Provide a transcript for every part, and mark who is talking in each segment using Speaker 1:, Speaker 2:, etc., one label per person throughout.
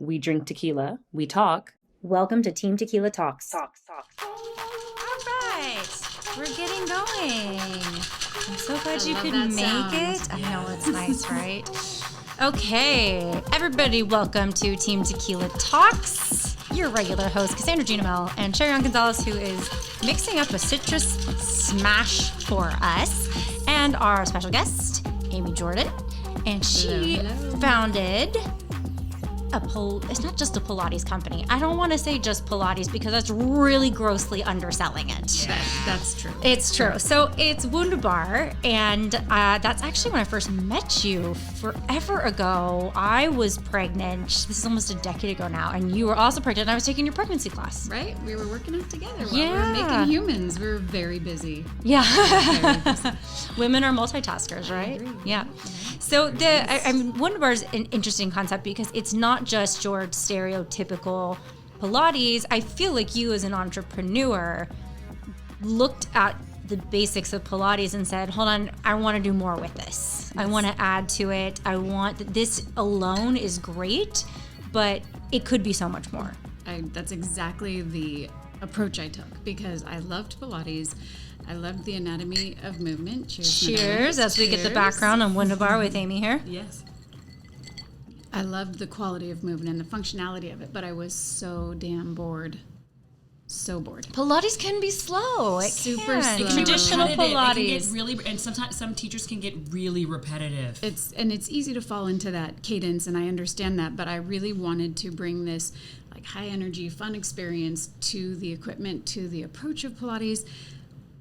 Speaker 1: We drink tequila. We talk.
Speaker 2: Welcome to Team Tequila Talks.
Speaker 3: All right, we're getting going. I'm so glad you could make it. I know, it's nice, right? Okay, everybody, welcome to Team Tequila Talks. Your regular host, Cassandra Ginamel, and Sharon Gonzalez, who is mixing up a citrus smash for us, and our special guest, Amy Jordan. And she founded it's not just a Pilates company. I don't want to say just Pilates because that's really grossly underselling it.
Speaker 4: Yeah, that's true.
Speaker 3: It's true. So it's Wundabar, and that's actually when I first met you forever ago. I was pregnant. This is almost a decade ago now, and you were also pregnant, and I was taking your pregnancy class.
Speaker 4: Right? We were working out together while we were making humans. We were very busy.
Speaker 3: Yeah.
Speaker 4: Very busy.
Speaker 3: Women are multitaskers, right? Yeah. So Wundabar is an interesting concept because it's not just your stereotypical Pilates. I feel like you as an entrepreneur looked at the basics of Pilates and said, hold on, I want to do more with this. Yes. I want to add to it. This alone is great, but it could be so much more.
Speaker 4: That's exactly the approach I took because I loved Pilates. I loved the anatomy of movement.
Speaker 3: Cheers as we get the background on Wundabar with Amy here.
Speaker 4: Yes. I loved the quality of movement and the functionality of it, but I was so damn bored. So bored.
Speaker 3: Pilates can be slow.
Speaker 4: Super slow.
Speaker 3: Traditional Pilates.
Speaker 5: It can get really, and sometimes some teachers can get really repetitive.
Speaker 4: It's easy to fall into that cadence, and I understand that, but I really wanted to bring this like high energy, fun experience to the equipment, to the approach of Pilates.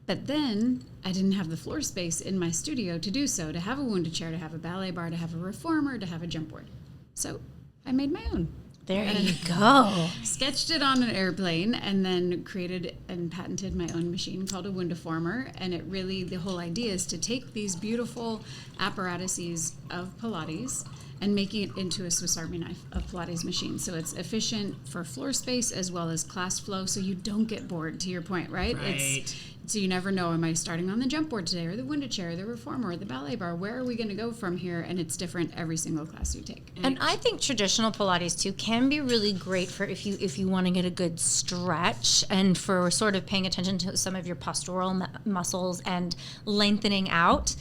Speaker 4: But then I didn't have the floor space in my studio to do so, to have a Wunda chair, to have a ballet bar, to have a reformer, to have a jump board. So I made my own.
Speaker 3: There you go.
Speaker 4: Sketched it on an airplane and then created and patented my own machine called a Wundaformer. And the whole idea is to take these beautiful apparatuses of Pilates and making it into a Swiss Army knife of Pilates machine. So it's efficient for floor space as well as class flow, so you don't get bored, to your point, right? So you never know, am I starting on the jump board today, or the Wunda chair, or the reformer, or the ballet bar? Where are we going to go from here? And it's different every single class you take.
Speaker 3: And I think traditional Pilates too can be really great for if you want to get a good stretch and for sort of paying attention to some of your postural muscles and lengthening out.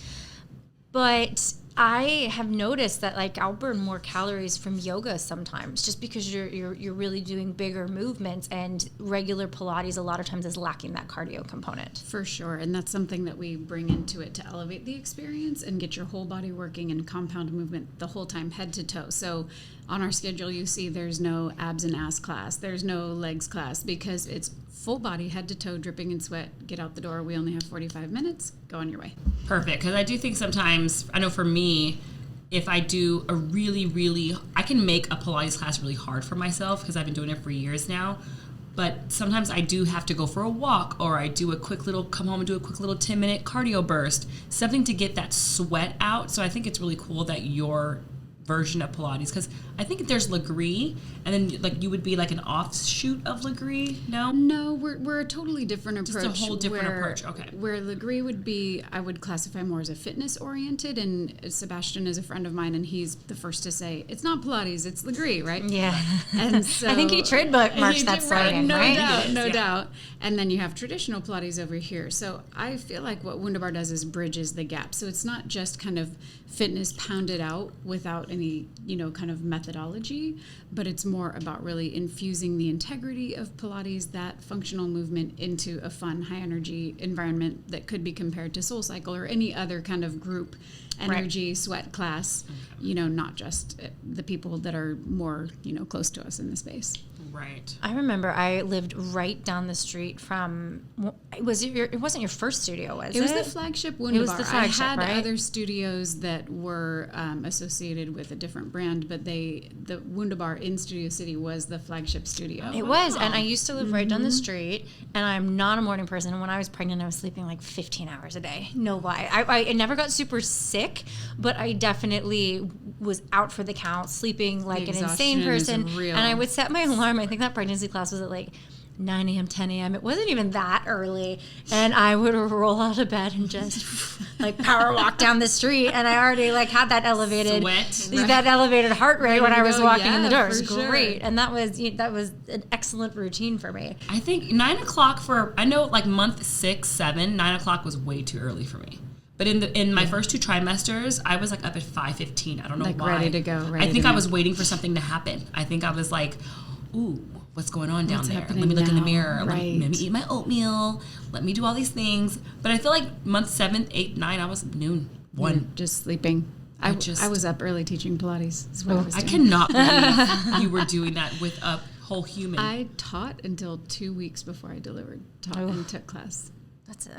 Speaker 3: But I have noticed that I'll burn more calories from yoga sometimes just because you're really doing bigger movements, and regular Pilates a lot of times is lacking that cardio component.
Speaker 4: For sure, and that's something that we bring into it to elevate the experience and get your whole body working in compound movement the whole time, head to toe. So on our schedule, you see there's no abs and ass class, there's no legs class, because it's full body, head to toe, dripping in sweat, get out the door. We only have 45 minutes, go on your way.
Speaker 5: Perfect, because I do think sometimes, I know for me, if I do I can make a Pilates class really hard for myself because I've been doing it for years now. But sometimes I do have to go for a walk, or I do come home and do a quick little 10-minute cardio burst, something to get that sweat out. So I think it's really cool that your version of Pilates, because I think there's Legree, and then you would be like an offshoot of Legree.
Speaker 4: No, we're a totally different approach.
Speaker 5: Just a whole different approach. Okay.
Speaker 4: Where Legree would be, I would classify more as a fitness oriented, and Sebastian is a friend of mine, and he's the first to say it's not Pilates, it's Legree, right?
Speaker 3: Yeah.
Speaker 4: And so
Speaker 3: I think he trademarked that slogan, right?
Speaker 4: No doubt. And then you have traditional Pilates over here. So I feel like what Wundabar does is bridges the gap. So it's not just kind of fitness pounded out without any, kind of methodology, but it's more about really infusing the integrity of Pilates, that functional movement, into a fun, high energy environment that could be compared to SoulCycle or any other kind of group energy sweat class, not just the people that are more, close to us in the space.
Speaker 5: Right.
Speaker 3: I remember I lived right down the street from. It wasn't your first studio, was it?
Speaker 4: It was the flagship Wundabar.
Speaker 3: It was the flagship,
Speaker 4: I had
Speaker 3: right?
Speaker 4: other studios that were associated with a different brand, but the Wundabar in Studio City was the flagship studio.
Speaker 3: It was, and I used to live right down the street, and I'm not a morning person. And when I was pregnant, I was sleeping 15 hours a day. No lie. I never got super sick, but I definitely was out for the count, sleeping like an insane person. And I would set my alarm. I think that pregnancy class was at 9 a.m., 10 a.m. It wasn't even that early. And I would roll out of bed and just like power walk down the street. And I already like had that elevated heart rate when I was walking in the door. It was great. And that was an excellent routine for me.
Speaker 5: I think 9 o'clock I know like month 6, 7, 9 o'clock was way too early for me. But in my first 2 trimesters, I was like up at 5:15. I don't know
Speaker 4: like
Speaker 5: why.
Speaker 4: Ready to go.
Speaker 5: I think I was waiting for something to happen. I think I was like, ooh, what's going on down there? Let me look in the mirror. Let me eat my oatmeal. Let me do all these things. But I feel like month 7, 8, 9, I was noon, 1.
Speaker 4: You're just sleeping. I was up early teaching Pilates. Is what I was doing.
Speaker 5: I cannot believe you were doing that with a whole human.
Speaker 4: I taught until 2 weeks before I delivered. And took class.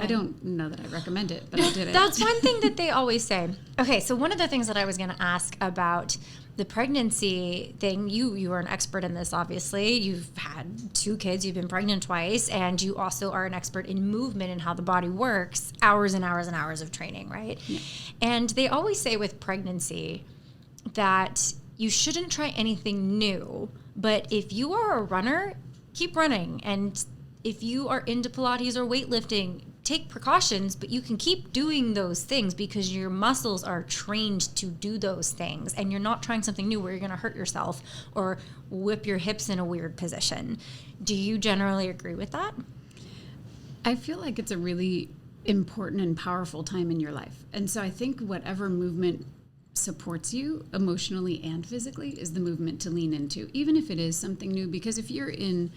Speaker 4: I don't know that I recommend it, but I did it.
Speaker 3: That's one thing that they always say. Okay, so one of the things that I was going to ask about the pregnancy thing, you are an expert in this, obviously. You've had 2 kids, you've been pregnant twice, and you also are an expert in movement and how the body works, hours and hours and hours of training, right? Yeah. And they always say with pregnancy that you shouldn't try anything new, but if you are a runner, keep running. And if you are into Pilates or weightlifting, take precautions, but you can keep doing those things because your muscles are trained to do those things, and you're not trying something new where you're going to hurt yourself or whip your hips in a weird position. Do you generally agree with that?
Speaker 4: I feel like it's a really important and powerful time in your life. And so I think whatever movement supports you emotionally and physically is the movement to lean into, even if it is something new. Because if you're in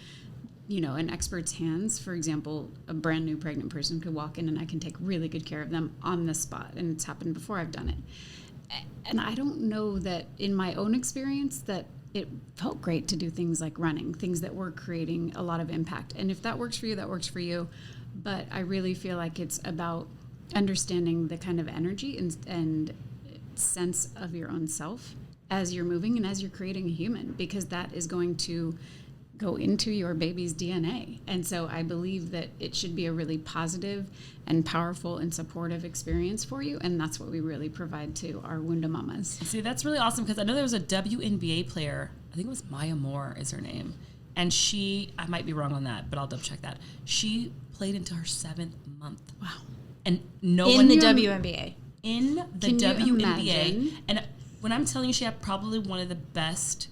Speaker 4: an expert's hands, for example, a brand new pregnant person could walk in and I can take really good care of them on the spot. And it's happened before I've done it. And I don't know that in my own experience that it felt great to do things like running, things that were creating a lot of impact. And if that works for you, that works for you. But I really feel like it's about understanding the kind of energy and sense of your own self as you're moving and as you're creating a human, because that is going to go into your baby's DNA. And so I believe that it should be a really positive and powerful and supportive experience for you. And that's what we really provide to our Wunda mamas.
Speaker 5: See, that's really awesome, because I know there was a WNBA player, I think it was Maya Moore is her name. And I might be wrong on that, but I'll double check that. She played until her 7th month.
Speaker 4: Wow.
Speaker 5: And
Speaker 3: in the WNBA.
Speaker 5: In the WNBA. And when I'm telling you, she had probably one of the best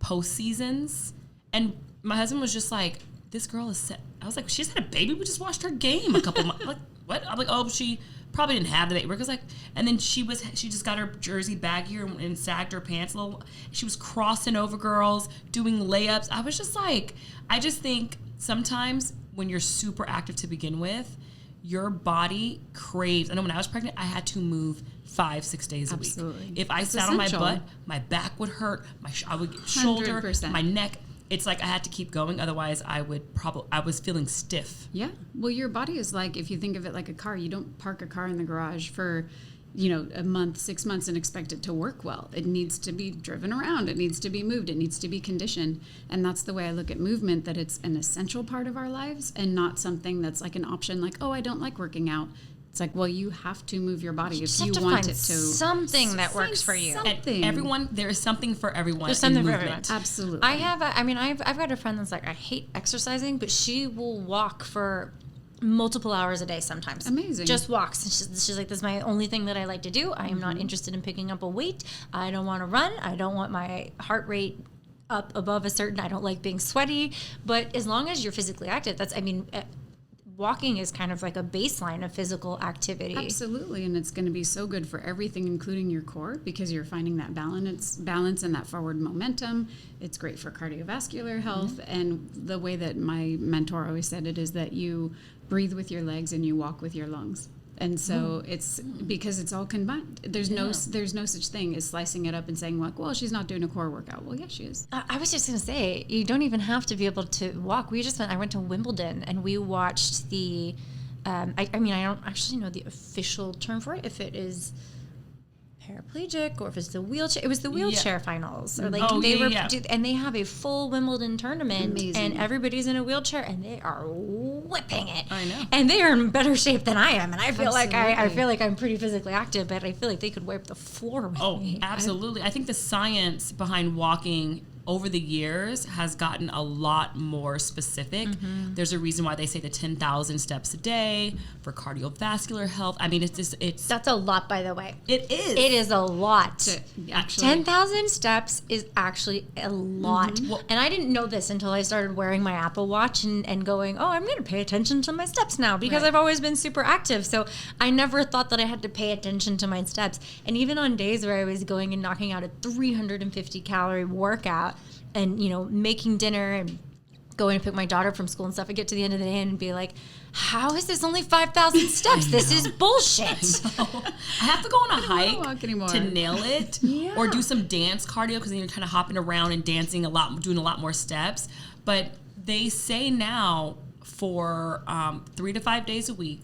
Speaker 5: postseasons. And my husband was just like, this girl is set. I was like, she's had a baby. We just watched her game a couple months. Like, what? I'm like, oh, she probably didn't have the baby. Because and then she just got her jersey baggier and sagged her pants a little. She was crossing over girls, doing layups. I was just like, I just think sometimes when you're super active to begin with, your body craves. I know when I was pregnant, I had to move 5-6 days a week. If I sat on my butt, my back would hurt. I would get shoulder, 100%. My neck. It's like I had to keep going, otherwise I was feeling stiff.
Speaker 4: Yeah. Well, your body is like, if you think of it like a car, you don't park a car in the garage for, a month, 6 months and expect it to work well. It needs to be driven around. It needs to be moved. It needs to be conditioned. And that's the way I look at movement, that it's an essential part of our lives and not something that's like an option, like, oh, I don't like working out. It's like, well, you have to move your body if you want it to.
Speaker 3: Something that works for you.
Speaker 5: And there is something for everyone.
Speaker 3: There's something for everyone.
Speaker 4: Absolutely.
Speaker 3: I've got a friend that's like, I hate exercising, but she will walk for multiple hours a day sometimes.
Speaker 4: Amazing.
Speaker 3: Just walks. And she's like, this is my only thing that I like to do. I am not interested in picking up a weight. I don't want to run. I don't want my heart rate up above a certain. I don't like being sweaty. But as long as you're physically active, walking is kind of like a baseline of physical activity.
Speaker 4: Absolutely, and it's going to be so good for everything, including your core, because you're finding that balance and that forward momentum. It's great for cardiovascular health, and the way that my mentor always said it is that you breathe with your legs and you walk with your lungs. And so it's because it's all combined. There's no such thing as slicing it up and saying, like, well, she's not doing a core workout. Well, yeah, she is.
Speaker 3: I was just going to say, you don't even have to be able to walk. I went to Wimbledon and we watched the, I don't actually know the official term for it, if it is paraplegic or if it's the wheelchair. It was the wheelchair finals, or and they have a full Wimbledon tournament. Amazing. And everybody's in a wheelchair and they are whipping it.
Speaker 5: I know.
Speaker 3: And they are in better shape than I am, and I feel like I feel like I'm pretty physically active, but I feel like they could wipe the floor with me.
Speaker 5: Absolutely. I think the science behind walking over the years has gotten a lot more specific. There's a reason why they say the 10,000 steps a day for cardiovascular health. I mean,
Speaker 3: That's a lot, by the way.
Speaker 5: it is.
Speaker 3: It is a lot.
Speaker 4: Actually,
Speaker 3: 10,000 steps is actually a lot.
Speaker 5: Well-
Speaker 3: And I didn't know this until I started wearing my Apple Watch and going, oh, I'm going to pay attention to my steps now because I've always been super active. So I never thought that I had to pay attention to my steps. And even on days where I was going and knocking out a 350 calorie workout and, making dinner and going to pick my daughter from school and stuff, I get to the end of the day and be like, how is this only 5,000 steps? This is bullshit.
Speaker 5: I have to go on a hike
Speaker 4: walk anymore.
Speaker 5: to nail it, or do some dance cardio because then you're kind of hopping around and dancing a lot, doing a lot more steps. But they say now for 3 to 5 days a week,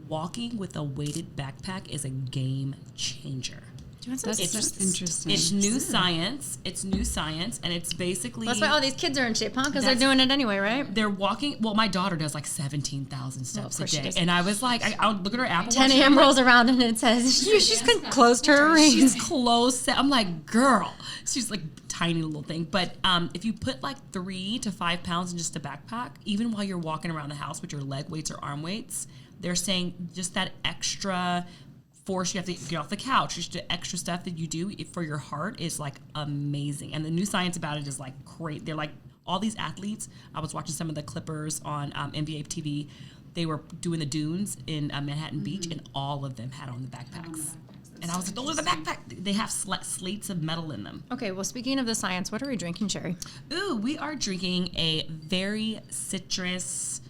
Speaker 5: walking with a weighted backpack is a game changer.
Speaker 4: That's interesting.
Speaker 5: It's new science. It's new science, and it's basically
Speaker 3: That's why all these kids are in shape, huh? Because they're doing it anyway, right?
Speaker 5: they're walking. Well, my daughter does like 17,000 steps a
Speaker 3: course she
Speaker 5: day,
Speaker 3: does.
Speaker 5: and I was like, I'll look at her Apple
Speaker 3: 10
Speaker 5: Watch.
Speaker 3: a.m. rolls around and it says, she's closed her ring.
Speaker 5: She's close. I'm like, girl. She's like tiny little thing. But if you put like 3 to 5 pounds in just a backpack, even while you're walking around the house with your leg weights or arm weights, they're saying just that extra force you have to get off the couch, just the extra stuff that you do for your heart is like amazing. And the new science about it is like great. They're like all these athletes. I was watching some of the Clippers on NBA TV. They were doing the dunes in Manhattan Beach, and all of them had on the backpacks. And I was like, those are the backpack. They have slates of metal in them.
Speaker 3: Okay, well, speaking of the science, what are we drinking, Sherry?
Speaker 5: Ooh, we are drinking a very citrus.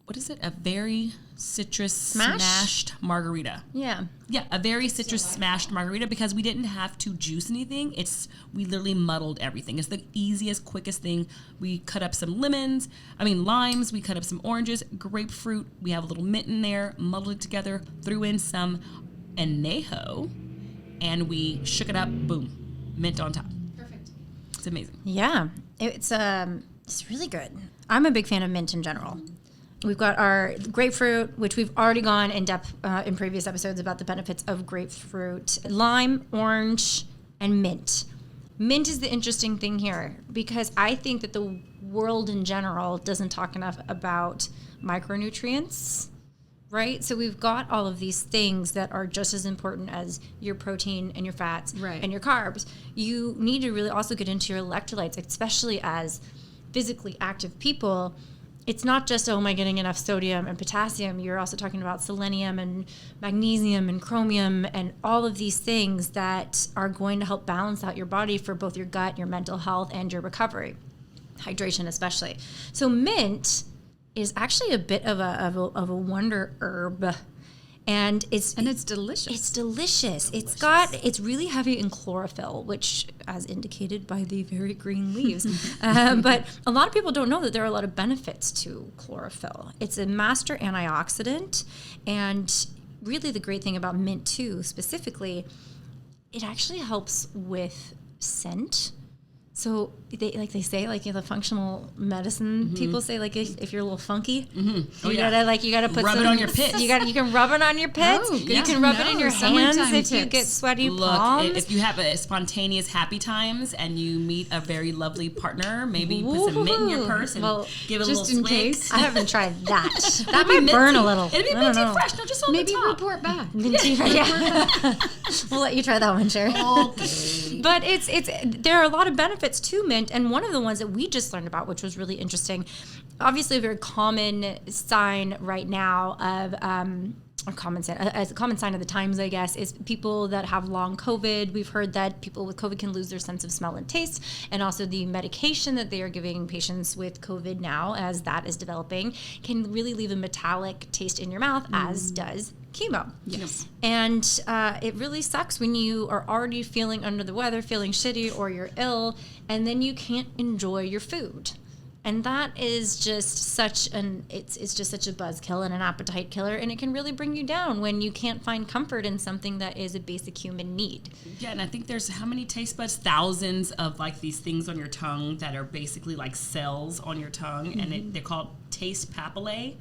Speaker 5: What is it? A very citrus smashed margarita.
Speaker 3: Yeah.
Speaker 5: Yeah, a very citrus smashed margarita because we didn't have to juice anything. We literally muddled everything. It's the easiest, quickest thing. We cut up some limes, we cut up some oranges, grapefruit. We have a little mint in there, muddled it together, threw in some añejo, and we shook it up, boom, mint on top. Perfect. It's amazing.
Speaker 3: Yeah. It's really good. I'm a big fan of mint in general. We've got our grapefruit, which we've already gone in depth in previous episodes about the benefits of grapefruit, lime, orange, and mint. Mint is the interesting thing here because I think that the world in general doesn't talk enough about micronutrients, right? So we've got all of these things that are just as important as your protein and your fats and your carbs. You need to really also get into your electrolytes, especially as physically active people. It's not just, am I getting enough sodium and potassium? You're also talking about selenium and magnesium and chromium and all of these things that are going to help balance out your body for both your gut, your mental health, and your recovery. Hydration especially. So mint is actually a bit of a wonder herb. And it's
Speaker 4: delicious.
Speaker 3: It's delicious. It's really heavy in chlorophyll, which, as indicated by the very green leaves. But a lot of people don't know that there are a lot of benefits to chlorophyll. It's a master antioxidant, and really the great thing about mint too, specifically, it actually helps with scent. So they say the functional medicine people say if you're a little funky, you gotta put
Speaker 5: rub it on your pits.
Speaker 3: You can rub it on your pits.
Speaker 4: Oh,
Speaker 3: you can rub it in your hands if you get sweaty palms.
Speaker 5: If you have a spontaneous happy times and you meet a very lovely partner, maybe you put some mint in your purse and give it a little
Speaker 4: just in
Speaker 5: swig.
Speaker 4: case.
Speaker 3: I haven't tried that. That might burn a little.
Speaker 5: It'll be minty fresh, no, just on
Speaker 4: Maybe
Speaker 5: the top.
Speaker 4: report back.
Speaker 3: Yeah. We'll let you try that one, Sherry.
Speaker 5: Okay.
Speaker 3: But there are a lot of benefits to mint, and one of the ones that we just learned about, which was really interesting, obviously a very common sign right now of a common sign of the times, I guess, is people that have long COVID. We've heard that people with COVID can lose their sense of smell and taste, and also the medication that they are giving patients with COVID now, as that is developing, can really leave a metallic taste in your mouth, as does chemo.
Speaker 4: Yes.
Speaker 3: And it really sucks when you are already feeling under the weather, feeling shitty, or you're ill, and then you can't enjoy your food. And that is just it's just such a buzzkill and an appetite killer, and it can really bring you down when you can't find comfort in something that is a basic human need.
Speaker 5: Yeah, and I think there's how many taste buds? Thousands of these things on your tongue that are basically like cells on your tongue, and they're called taste papillae.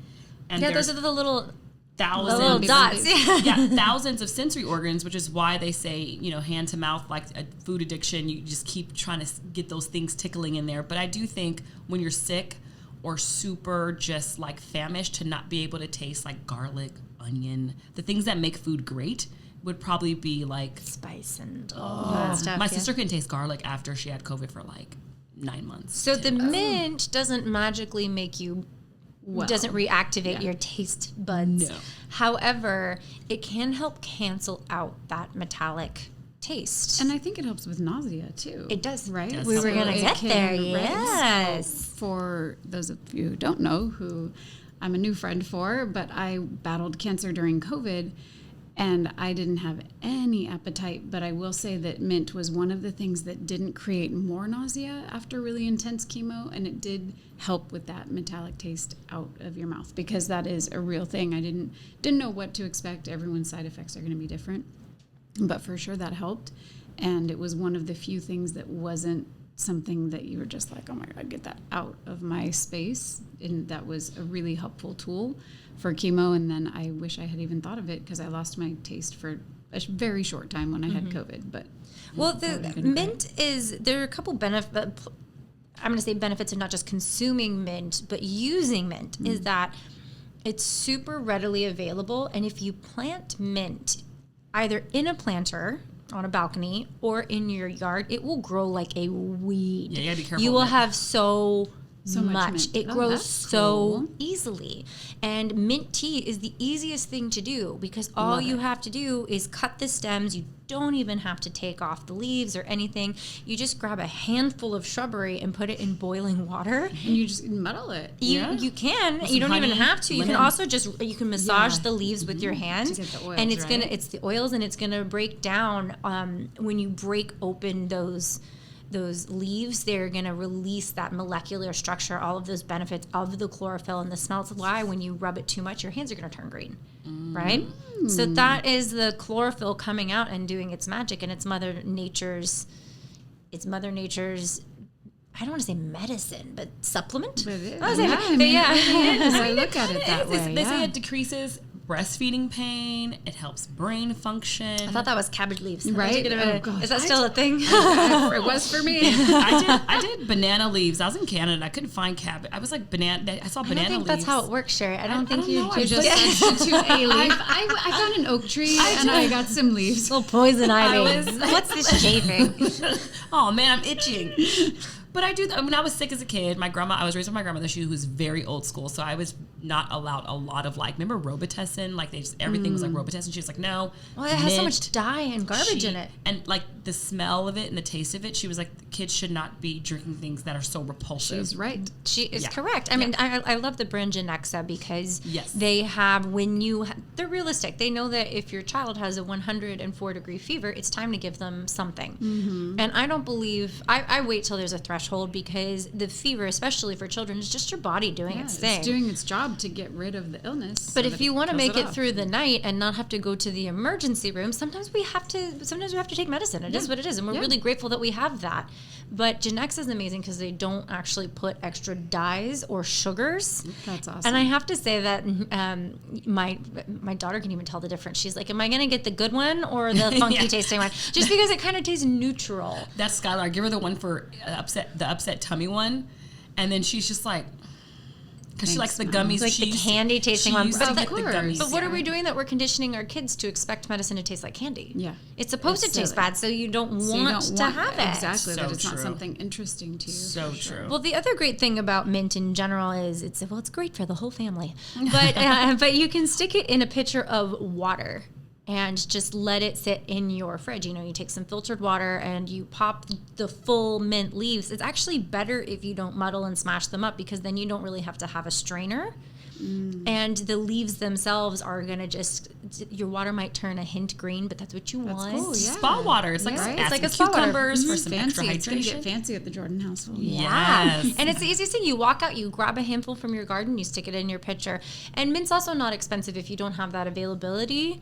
Speaker 5: And
Speaker 3: Yeah, those are the little
Speaker 5: thousands.
Speaker 3: The little dots.
Speaker 5: Yeah, thousands of sensory organs, which is why they say, you know, hand to mouth, like a food addiction, you just keep trying to get those things tickling in there. But I do think when you're sick or super just like famished, to not be able to taste like garlic, onion, the things that make food great would probably be like
Speaker 2: Spice and
Speaker 3: that stuff.
Speaker 5: my sister couldn't taste garlic after she had COVID for like 9 months.
Speaker 3: So the mint doesn't magically make you, doesn't reactivate your taste buds.
Speaker 5: No.
Speaker 3: However, it can help cancel out that metallic taste.
Speaker 4: And I think it helps with nausea too.
Speaker 3: It does.
Speaker 4: Right?
Speaker 5: Yes.
Speaker 3: We were
Speaker 4: So
Speaker 3: going to
Speaker 4: it
Speaker 3: get
Speaker 4: can-
Speaker 3: there,
Speaker 4: right?
Speaker 3: yes.
Speaker 4: So for those of you who don't know, who I'm a new friend for, but I battled cancer during COVID, and I didn't have any appetite, but I will say that mint was one of the things that didn't create more nausea after really intense chemo, and it did help with that metallic taste out of your mouth, because that is a real thing. I didn't know what to expect. Everyone's side effects are going to be different, but for sure that helped, and it was one of the few things that wasn't something that you were just like, oh my God, get that out of my space. And that was a really helpful tool for chemo. And then I wish I had even thought of it, because I lost my taste for a very short time when I had COVID. But
Speaker 3: Well, the mint is, there are a couple benefits. I'm going to say benefits of not just consuming mint, but using mint, is that it's super readily available. And if you plant mint either in a planter on a balcony or in your yard, it will grow like a weed.
Speaker 5: Yeah, you gotta be careful
Speaker 3: You will
Speaker 5: with it.
Speaker 3: have so
Speaker 4: much
Speaker 3: much.
Speaker 4: mint.
Speaker 3: It
Speaker 4: Oh,
Speaker 3: grows
Speaker 4: that's
Speaker 3: so
Speaker 4: cool.
Speaker 3: easily. And mint tea is the easiest thing to do, because all you have to do is cut the stems. You don't even have to take off the leaves or anything. You just grab a handful of shrubbery and put it in boiling water.
Speaker 4: and you just muddle it.
Speaker 3: You can. You don't even
Speaker 5: honey,
Speaker 3: have to. You can
Speaker 5: lemon.
Speaker 3: also just massage
Speaker 4: Yeah.
Speaker 3: the leaves with your hand,
Speaker 4: To get the oils,
Speaker 3: and it's
Speaker 4: right?
Speaker 3: it's the oils, and it's gonna break down. When you break open those leaves, they're gonna release that molecular structure, all of those benefits of the chlorophyll and the smell. That's why when you rub it too much, your hands are gonna turn green, right? So that is the chlorophyll coming out and doing its magic, and it's Mother Nature's. I don't want to say medicine, but supplement.
Speaker 4: But it,
Speaker 3: I was like,
Speaker 4: yeah, I mean,
Speaker 3: yeah.
Speaker 4: it is. I look at it that way.
Speaker 5: They say
Speaker 4: Yeah.
Speaker 5: it decreases breastfeeding pain. It helps brain function.
Speaker 3: I thought that was cabbage leaves.
Speaker 4: Right?
Speaker 3: Oh,
Speaker 4: gosh.
Speaker 3: is that still a thing?
Speaker 4: It was for me.
Speaker 5: I did banana leaves. I was in Canada. And I couldn't find cabbage. I was like banana. I saw
Speaker 3: I
Speaker 5: banana
Speaker 3: don't think
Speaker 5: leaves.
Speaker 3: that's how it works, Sherry. I don't think
Speaker 5: don't
Speaker 3: you
Speaker 5: know.
Speaker 4: You just substitute a leaf. I found an oak tree and I got some leaves.
Speaker 3: little poison ivy.
Speaker 5: was-
Speaker 3: What's this chafing?
Speaker 5: Oh man, I'm itching. But I do. When I was sick as a kid, I was raised with my grandmother. She was very old school, so I was not allowed a lot of remember Robitussin? Like everything was like Robitussin. She was like, no.
Speaker 3: Well, it has so
Speaker 5: mint.
Speaker 3: much dye and garbage in it.
Speaker 5: And like the smell of it and the taste of it, she was like, kids should not be drinking things that are so repulsive.
Speaker 4: She's right.
Speaker 3: She is
Speaker 5: Yeah.
Speaker 3: correct. I mean, I love the brand Genexa, because
Speaker 5: Yes.
Speaker 3: they have, they're realistic. They know that if your child has a 104-degree fever, it's time to give them something. And I don't believe, I wait till there's a threshold, because the fever, especially for children, is just your body doing its thing.
Speaker 4: It's doing its job to get rid of the illness.
Speaker 3: But
Speaker 4: so
Speaker 3: if
Speaker 4: that
Speaker 3: you want to
Speaker 4: kills
Speaker 3: make it
Speaker 4: off.
Speaker 3: through the night and not have to go to the emergency room, sometimes we have to take medicine. It is what it is, and we're really grateful that we have that. But Genexa is amazing because they don't actually put extra dyes or sugars.
Speaker 4: That's awesome.
Speaker 3: And I have to say that my daughter can even tell the difference. She's like, "Am I going to get the good one or the funky tasting one?" Just because it kind of tastes neutral.
Speaker 5: That's Skylar. I give her the one for the upset tummy one, and then she's just like, because she likes the gummies,
Speaker 3: Like the
Speaker 5: she used to-
Speaker 3: candy tasting
Speaker 5: she
Speaker 3: one.
Speaker 5: used
Speaker 3: But
Speaker 5: to
Speaker 3: of
Speaker 5: get the
Speaker 4: course.
Speaker 5: gummies.
Speaker 3: But what are we doing that we're conditioning our kids to expect medicine to taste like candy?
Speaker 4: Yeah.
Speaker 3: It's supposed
Speaker 4: It's
Speaker 3: to taste
Speaker 4: silly.
Speaker 3: bad, so you don't
Speaker 4: So you
Speaker 3: want
Speaker 4: don't
Speaker 3: to
Speaker 4: want-
Speaker 3: have it.
Speaker 4: Exactly.
Speaker 5: So
Speaker 4: that it's not
Speaker 5: true.
Speaker 4: something interesting to you.
Speaker 5: So true.
Speaker 3: Well, the other great thing about mint in general is it's great for the whole family, but you can stick it in a pitcher of water and just let it sit in your fridge. You take some filtered water and you pop the full mint leaves. It's actually better if you don't muddle and smash them up, because then you don't really have to have a strainer. And the leaves themselves are gonna your water might turn a hint green, but that's what you want.
Speaker 4: cool, yeah.
Speaker 5: Spa water. It's like
Speaker 3: Yeah.
Speaker 5: add
Speaker 3: It's like
Speaker 5: some
Speaker 3: a spa water.
Speaker 5: cucumbers for
Speaker 4: It's
Speaker 5: some
Speaker 4: fancy.
Speaker 5: extra
Speaker 4: It's going to get
Speaker 5: hydration.
Speaker 4: fancy at the Jordan household.
Speaker 3: Yeah.
Speaker 5: Yes.
Speaker 3: And it's the easiest thing. You walk out, you grab a handful from your garden, you stick it in your pitcher. And mint's also not expensive if you don't have that availability.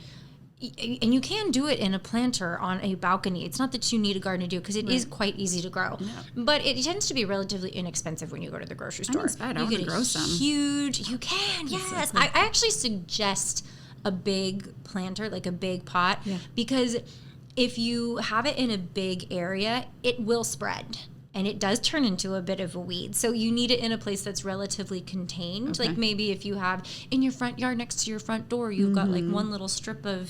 Speaker 3: And you can do it in a planter on a balcony. It's not that you need a garden to do, because it is quite easy to grow. But it tends to be relatively inexpensive when you go to the grocery store.
Speaker 4: inspired. I
Speaker 3: You
Speaker 4: wanna
Speaker 3: get a
Speaker 4: grow some.
Speaker 3: huge. You can, yes. I actually suggest a big planter, like a big pot, because if you have it in a big area, it will spread. And it does turn into a bit of a weed. So you need it in a place that's relatively contained. Like maybe if you have in your front yard next to your front door, you've got like one little strip of,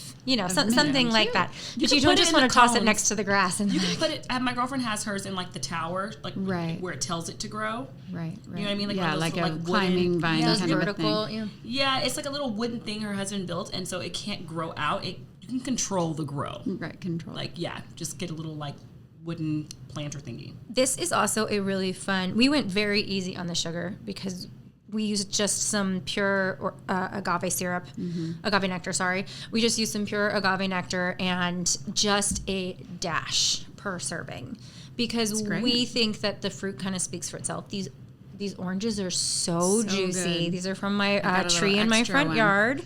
Speaker 3: something like that. But you don't just want to toss it next to the grass. And
Speaker 5: you can put it, my girlfriend has hers in like the tower, like where it tells it to grow.
Speaker 4: Right.
Speaker 5: You know what I mean? Like
Speaker 4: like
Speaker 5: little,
Speaker 4: a climbing vine
Speaker 3: those
Speaker 4: kind
Speaker 3: vertical,
Speaker 4: of thing.
Speaker 5: Yeah, it's like a little wooden thing her husband built, and so it can't grow out. You can control the grow.
Speaker 4: Right, control.
Speaker 5: Like, just get a little like wooden planter thingy.
Speaker 3: This is also a really fun, we went very easy on the sugar because we used just some pure agave syrup, agave nectar, sorry. We just used some pure agave nectar and just a dash per serving because we think that the fruit kind of speaks for itself. These oranges are so juicy.
Speaker 4: Good.
Speaker 3: These are from my tree in my front yard.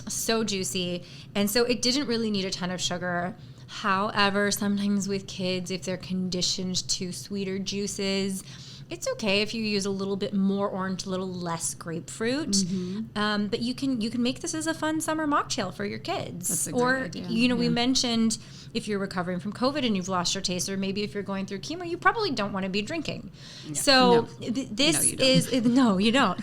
Speaker 3: So juicy. And so it didn't really need a ton of sugar. However, sometimes with kids, if they're conditioned to sweeter juices, it's okay if you use a little bit more orange, a little less grapefruit. But you can make this as a fun summer mocktail for your kids.
Speaker 4: That's a great idea.
Speaker 3: We mentioned if you're recovering from COVID and you've lost your taste, or maybe if you're going through chemo, you probably don't want to be drinking. Yeah. So no, you don't.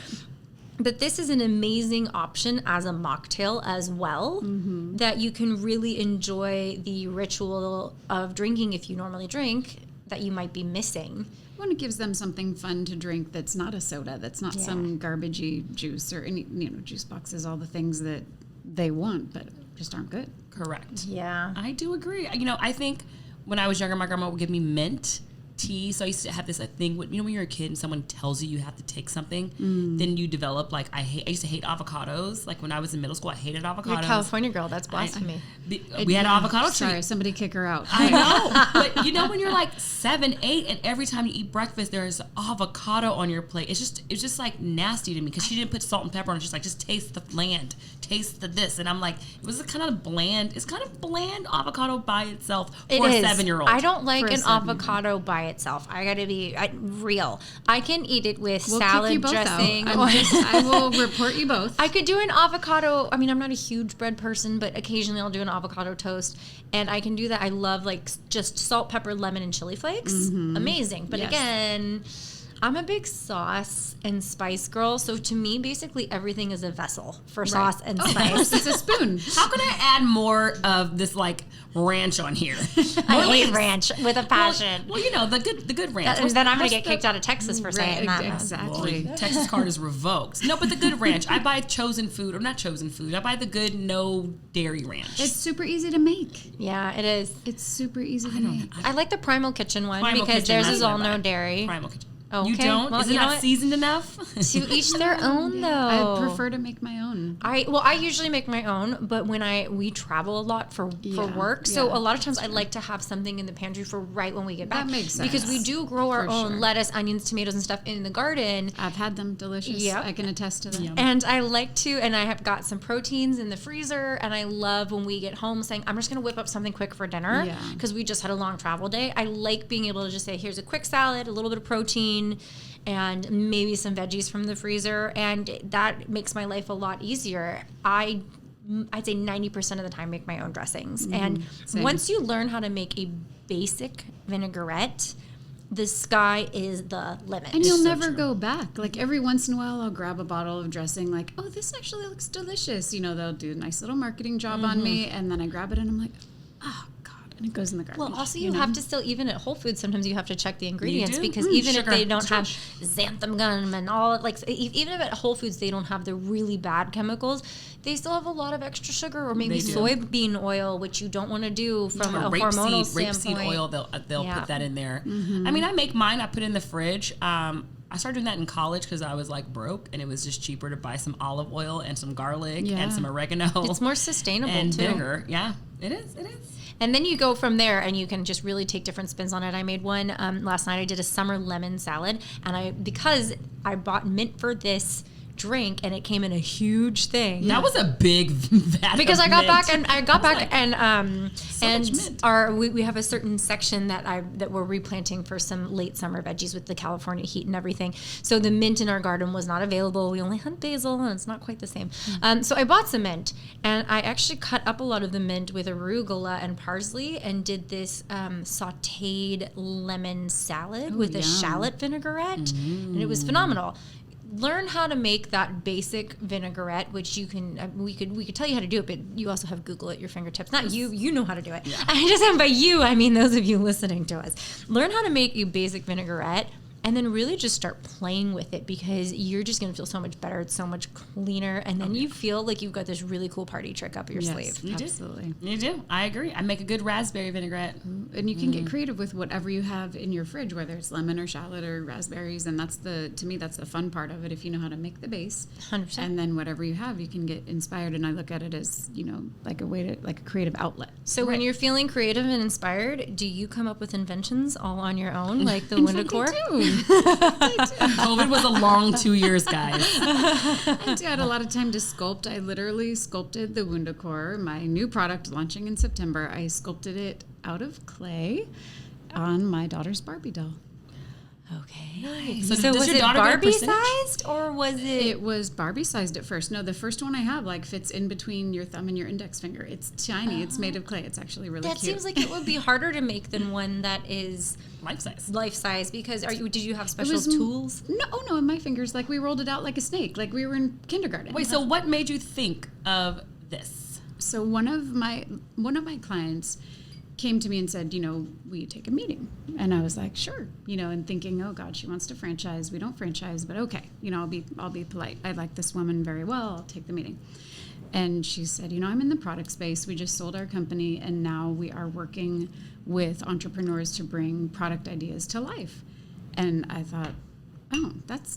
Speaker 3: But this is an amazing option as a mocktail as well, that you can really enjoy the ritual of drinking if you normally drink that you might be missing.
Speaker 4: When it gives them something fun to drink that's not a soda, that's not some garbagey juice or any, juice boxes, all the things that they want but just aren't good.
Speaker 5: Correct.
Speaker 3: Yeah.
Speaker 5: I do agree. I think when I was younger, my grandma would give me mint tea. So I used to have this thing, when you're a kid and someone tells you have to take something, then you develop, like, I used to hate avocados. Like, when I was in middle school, I hated avocados.
Speaker 3: You're a California girl. That's blasphemy.
Speaker 5: We had an avocado tree.
Speaker 4: Sorry, somebody kick her out.
Speaker 5: I know. But when you're like 7, 8, and every time you eat breakfast, there's avocado on your plate. It's just like nasty to me because she didn't put salt and pepper on it. She's like, just taste the land, taste the this. And I'm like, it was kind of bland. It's kind of bland avocado by itself for a 7-year-old.
Speaker 3: I don't like an avocado by itself. I gotta be real. I can eat it with salad dressing.
Speaker 4: I will report you both.
Speaker 3: I could do an avocado. I mean, I'm not a huge bread person, but occasionally I'll do an avocado toast, and I can do that. I love just salt, pepper, lemon, and chili flakes. Amazing. But again, I'm a big sauce and spice girl, so to me, basically everything is a vessel for sauce and spice.
Speaker 4: It's a spoon.
Speaker 5: How can I add more of this ranch on here?
Speaker 3: I hate ranch with a passion.
Speaker 5: Well, the good ranch.
Speaker 3: Then I'm gonna get kicked out of Texas for saying that.
Speaker 4: Exactly.
Speaker 5: Well, Texas card is revoked. No, but the good ranch. I buy chosen food, or not chosen food. I buy the good no dairy ranch.
Speaker 4: It's super easy to make.
Speaker 3: Yeah, it is.
Speaker 4: It's super easy to make.
Speaker 3: I like the Primal Kitchen one
Speaker 5: Primal
Speaker 3: because
Speaker 5: Kitchen,
Speaker 3: theirs
Speaker 5: that's
Speaker 3: is
Speaker 5: what
Speaker 3: all
Speaker 5: I buy.
Speaker 3: no dairy.
Speaker 5: Primal Kitchen.
Speaker 3: Oh,
Speaker 5: You
Speaker 3: okay.
Speaker 5: don't?
Speaker 3: Well,
Speaker 5: Is it not seasoned enough?
Speaker 3: To each their own, though.
Speaker 4: I prefer to make my own.
Speaker 3: I usually make my own, but when we travel a lot for work, so a lot of times I like to have something in the pantry for right when we get back.
Speaker 4: That makes sense.
Speaker 3: Because we do grow our own lettuce, onions, tomatoes, and stuff in the garden.
Speaker 4: I've had them, delicious.
Speaker 3: Yep.
Speaker 4: I can attest to them.
Speaker 3: And I like to, and I have got some proteins in the freezer, and I love when we get home saying, I'm just going to whip up something quick for dinner because we just had a long travel day. I like being able to just say, here's a quick salad, a little bit of protein, and maybe some veggies from the freezer, and that makes my life a lot easier. I'd say 90% of the time make my own dressings. And once you learn how to make a basic vinaigrette, the sky is the limit.
Speaker 4: And you'll never go back. Like every once in a while, I'll grab a bottle of dressing like, oh, this actually looks delicious. They'll do a nice little marketing job on me. And then I grab it and I'm like, oh, God. And it goes in the garbage.
Speaker 3: Well, also you have to still, even at Whole Foods, sometimes you have to check the ingredients because even if they don't have xanthan gum and all, even if at Whole Foods they don't have the really bad chemicals, they still have a lot of extra sugar or maybe soybean oil, which you don't want to do from a hormonal standpoint.
Speaker 5: Rapeseed oil, they'll put that in there. I mean, I make mine. I put it in the fridge. I started doing that in college because I was broke, and it was just cheaper to buy some olive oil and some garlic and some oregano.
Speaker 3: It's more sustainable
Speaker 5: and
Speaker 3: too.
Speaker 5: vinegar. Yeah, it is.
Speaker 3: And then you go from there, and you can just really take different spins on it. I made one last night. I did a summer lemon salad, and because I bought mint for this drink, and it came in a huge thing.
Speaker 5: That was a big vat
Speaker 3: Because
Speaker 5: of
Speaker 3: I got
Speaker 5: mint.
Speaker 3: back and
Speaker 5: mint.
Speaker 3: we have a certain section that we're replanting for some late summer veggies with the California heat and everything. So the mint in our garden was not available. We only had basil, and it's not quite the same. So I bought some mint, and I actually cut up a lot of the mint with arugula and parsley, and did this sauteed lemon salad with a shallot vinaigrette, and it was phenomenal. Learn how to make that basic vinaigrette, which you can. We could tell you how to do it, but you also have Google at your fingertips. Not you. You know how to do it. Yeah. I just by you, I mean those of you listening to us. Learn how to make a basic vinaigrette, and then really just start playing with it, because you're just going to feel so much better. It's so much cleaner. And then you feel like you've got this really cool party trick up your sleeve.
Speaker 4: Absolutely.
Speaker 5: You do. I agree. I make a good raspberry vinaigrette.
Speaker 4: And you can get creative with whatever you have in your fridge, whether it's lemon or shallot or raspberries. And to me, that's the fun part of it. If you know how to make the base,
Speaker 3: 100%.
Speaker 4: And then whatever you have, you can get inspired. And I look at it as, like a creative outlet.
Speaker 3: So when you're feeling creative and inspired, do you come up with inventions all on your own, like the Wundabar?
Speaker 5: COVID was a long 2 years, guys.
Speaker 4: I had a lot of time to sculpt. I literally sculpted the Wundabar, my new product launching in September. I sculpted it out of clay on my daughter's Barbie doll.
Speaker 3: Okay.
Speaker 5: Nice.
Speaker 3: So
Speaker 5: does
Speaker 3: was
Speaker 5: your
Speaker 3: it
Speaker 5: daughter get a
Speaker 3: Barbie
Speaker 5: percentage?
Speaker 3: sized, or was it?
Speaker 4: It was Barbie sized at first. No, the first one I have fits in between your thumb and your index finger. It's tiny. It's made of clay. It's actually really
Speaker 3: That
Speaker 4: cute.
Speaker 3: seems like it would be harder to make than one that is
Speaker 5: Life size.
Speaker 3: because did you have special tools?
Speaker 4: No, in my fingers, we rolled it out like a snake, like we were in kindergarten.
Speaker 5: Wait, so what made you think of this?
Speaker 4: So one of my clients came to me and said, will you take a meeting? And I was like, sure, and thinking, oh God, she wants to franchise. We don't franchise, but okay, I'll be polite. I like this woman very well. I'll take the meeting. And she said, I'm in the product space. We just sold our company, and now we are working with entrepreneurs to bring product ideas to life. And I thought, oh,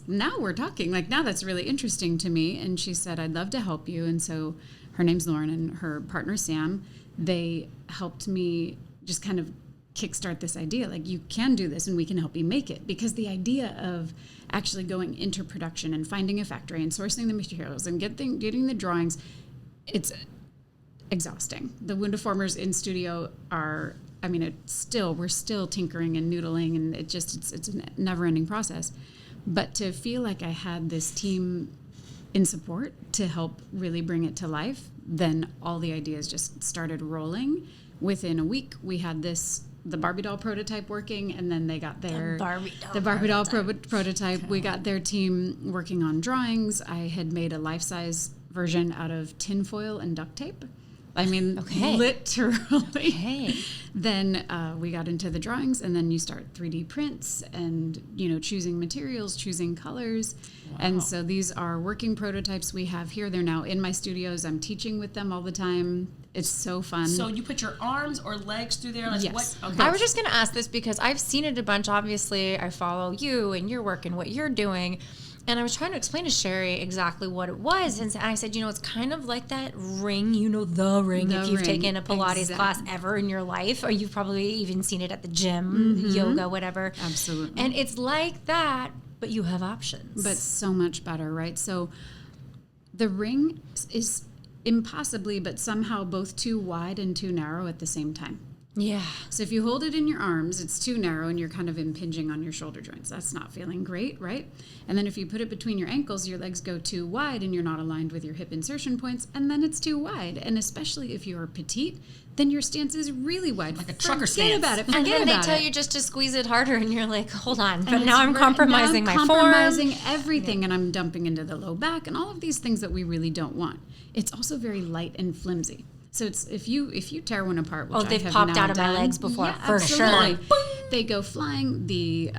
Speaker 4: now we're talking. Now that's really interesting to me. And she said, I'd love to help you. And so her name's Lauren and her partner, Sam, they helped me just kind of kickstart this idea. You can do this and we can help you make it. Because the idea of actually going into production and finding a factory and sourcing the materials and getting the drawings, it's exhausting. The Wundaformers in studio we're still tinkering and noodling, and it's a never-ending process. But to feel like I had this team in support to help really bring it to life, then all the ideas just started rolling. Within a week, we had the Barbie doll prototype working, and then they got their Barbie doll prototype. Okay. We got their team working on drawings. I had made a life-size version out of tinfoil and duct tape. Literally. Okay. Then we got into the drawings, and then you start 3D prints and, choosing materials, choosing colors. Wow. And so these are working prototypes we have here. They're now in my studios. I'm teaching with them all the time. It's so fun.
Speaker 5: So you put your arms or legs through there?
Speaker 4: Yes.
Speaker 5: What? Okay.
Speaker 3: I was just going to ask this because I've seen it a bunch. Obviously, I follow you and your work and what you're doing. And I was trying to explain to Sherry exactly what it was. And I said, it's kind of like that ring, the ring, if you've taken a Pilates class ever in your life, or you've probably even seen it at the gym, yoga, whatever.
Speaker 4: Absolutely.
Speaker 3: And it's like that, but you have options.
Speaker 4: But so much better, right? So the ring is impossibly, but somehow both too wide and too narrow at the same time.
Speaker 3: Yeah.
Speaker 4: So if you hold it in your arms, it's too narrow and you're kind of impinging on your shoulder joints. That's not feeling great, right? And then if you put it between your ankles, your legs go too wide and you're not aligned with your hip insertion points, and then it's too wide. And especially if you're petite, then your stance is really wide.
Speaker 5: Like a trucker stance.
Speaker 4: Forget about it.
Speaker 3: And then they tell you just to squeeze it harder, and you're like, hold on. But now I'm compromising my form.
Speaker 4: Compromising everything, and I'm dumping into the low back and all of these things that we really don't want. It's also very light and flimsy. So it's if you tear one apart, which
Speaker 3: they've
Speaker 4: I have
Speaker 3: popped
Speaker 4: now
Speaker 3: out of my
Speaker 4: done,
Speaker 3: legs before,
Speaker 4: yeah,
Speaker 3: for
Speaker 4: absolutely.
Speaker 3: sure.
Speaker 4: They go flying. The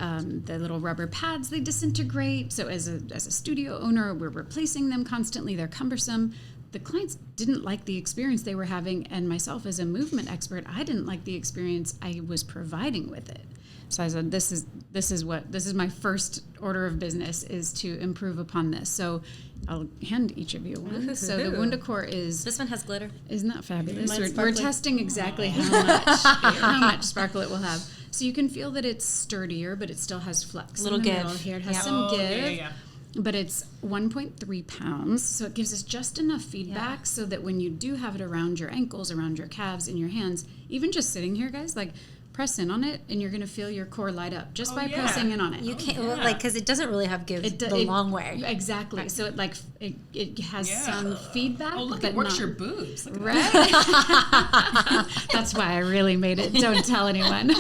Speaker 4: little rubber pads, they disintegrate. So as a studio owner, we're replacing them constantly. They're cumbersome. The clients didn't like the experience they were having, and myself as a movement expert, I didn't like the experience I was providing with it. So I said, this is my first order of business, is to improve upon this. So I'll hand each of you one. So the Wundabar is...
Speaker 3: This one has glitter.
Speaker 4: Isn't that fabulous?
Speaker 3: We're
Speaker 4: testing exactly how much sparkle it will have. So you can feel that it's sturdier, but it still has flex.
Speaker 3: Little
Speaker 4: in the
Speaker 3: give.
Speaker 4: middle here. It has
Speaker 3: Yeah.
Speaker 4: some give.
Speaker 5: Yeah.
Speaker 4: but it's 1.3 pounds. So it gives us just enough feedback so that when you do have it around your ankles, around your calves, in your hands, even just sitting here, guys, like press in on it and you're going to feel your core light up just by pressing in on it.
Speaker 3: You can't, like, because it doesn't really have give the long way.
Speaker 4: Exactly. So it like, it has some feedback.
Speaker 5: Oh, look,
Speaker 4: but
Speaker 5: it works
Speaker 4: not,
Speaker 5: your boobs. Look at
Speaker 4: right? That's why I really made it. Don't tell anyone.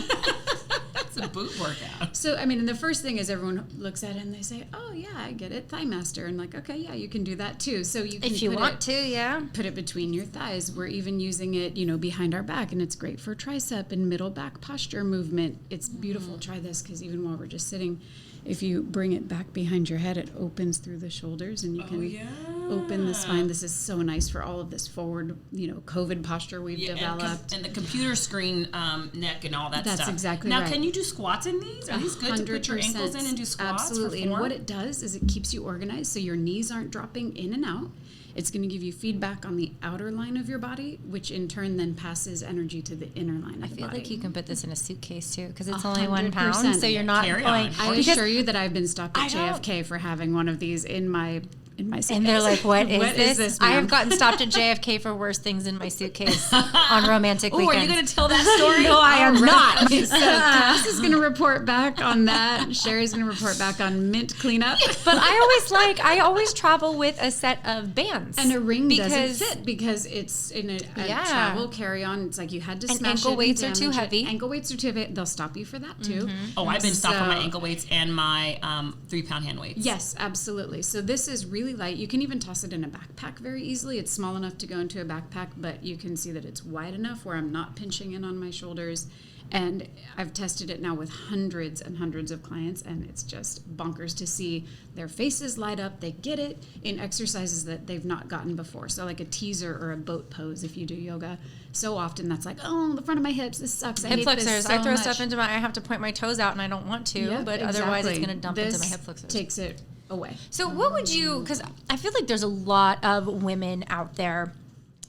Speaker 5: That's a boob workout.
Speaker 4: So, I mean, and the first thing is everyone looks at it and they say, oh, yeah, I get it, Thigh Master. And like, okay, yeah, you can do that too. So you can
Speaker 3: If you want to,
Speaker 4: put it between your thighs. We're even using it, behind our back. And it's great for tricep and middle back posture movement. It's beautiful. Try this because even while we're just sitting, if you bring it back behind your head, it opens through the shoulders and you can open the spine. This is so nice for all of this forward, COVID posture we've developed.
Speaker 5: And the computer screen neck and all that stuff.
Speaker 4: That's exactly
Speaker 5: now,
Speaker 4: right.
Speaker 5: Can you do squats in these? Are these good to put your ankles in and do squats?
Speaker 4: Absolutely.
Speaker 5: For form?
Speaker 4: And what it does is it keeps you organized so your knees aren't dropping in and out. It's going to give you feedback on the outer line of your body, which in turn then passes energy to the inner line of the body.
Speaker 3: I feel like you can put this in a suitcase too, because it's only 1 pound, so you're not
Speaker 5: Carry
Speaker 3: going.
Speaker 5: on.
Speaker 4: I assure you that I've been stopped at JFK for having one of these in my suitcase.
Speaker 3: And they're like, what is this? I
Speaker 4: ma'am?"
Speaker 3: have gotten stopped at JFK for worse things in my suitcase on romantic
Speaker 5: Oh,
Speaker 3: weekends.
Speaker 5: are you going to tell that story?
Speaker 3: No, I am not.
Speaker 4: Okay, so Cass is going to report back on that. Sherry's going to report back on mint cleanup.
Speaker 3: But I always travel with a set of bands.
Speaker 4: And a ring
Speaker 3: because
Speaker 4: doesn't fit because it's in a travel carry-on. It's like you had to smash
Speaker 3: ankle
Speaker 4: it
Speaker 3: weights
Speaker 4: and
Speaker 3: are too
Speaker 4: damage it.
Speaker 3: heavy.
Speaker 4: Ankle weights are too heavy. They'll stop you for that too.
Speaker 5: Oh, I've been stopped on my
Speaker 4: So-
Speaker 5: ankle weights and my 3-pound hand weights.
Speaker 4: Yes, absolutely. So this is really light. You can even toss it in a backpack very easily. It's small enough to go into a backpack, but you can see that it's wide enough where I'm not pinching in on my shoulders. And I've tested it now with hundreds and hundreds of clients, and it's just bonkers to see their faces light up. They get it in exercises that they've not gotten before. So like a teaser or a boat pose if you do yoga. So often that's like, oh, the front of my hips, this sucks. I
Speaker 3: hip
Speaker 4: hate
Speaker 3: flexors.
Speaker 4: this so
Speaker 3: I throw
Speaker 4: much.
Speaker 3: stuff into I have to point my toes out, and I don't want to,
Speaker 4: Yep,
Speaker 3: but otherwise it's
Speaker 4: exactly.
Speaker 3: going to dump
Speaker 4: This
Speaker 3: into my hip flexors.
Speaker 4: Takes it away.
Speaker 3: So what would you, because I feel like there's a lot of women out there,